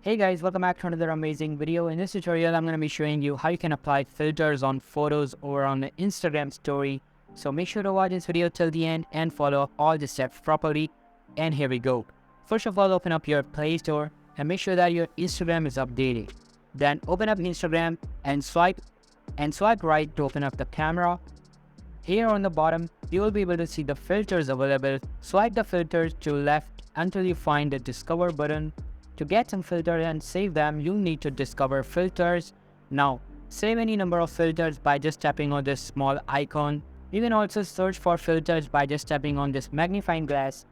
Hey guys, welcome back to another amazing video. In this tutorial, I'm going to be showing you how you can apply filters on photos or on an Instagram story. So make sure to watch this video till the end and follow all the steps properly. And here we go. First of all, open up your Play Store and make sure that your Instagram is updated. Then open up Instagram and swipe right to open up the camera. Here on the bottom, you will be able to see the filters available. Swipe the filters to left until you find the Discover button. To get some filters and save them, you'll need to discover filters. Now, save any number of filters by just tapping on this small icon. You can also search for filters by just tapping on this magnifying glass.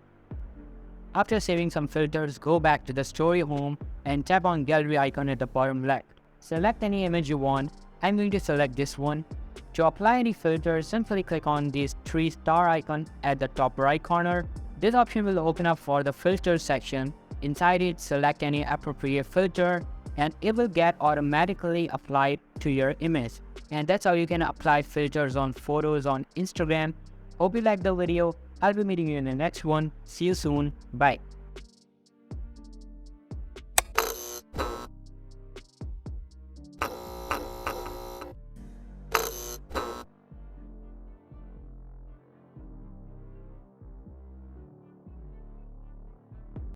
After saving some filters, go back to the story home and tap on gallery icon at the bottom left. Select any image you want. I'm going to select this one. To apply any filters, simply click on this 3-star icon at the top right corner. This option will open up for the filters section. Inside it, select any appropriate filter and it will get automatically applied to your image. And that's how you can apply filters on photos on Instagram. Hope you liked the video. I'll be meeting you in the next one. See you soon. Bye.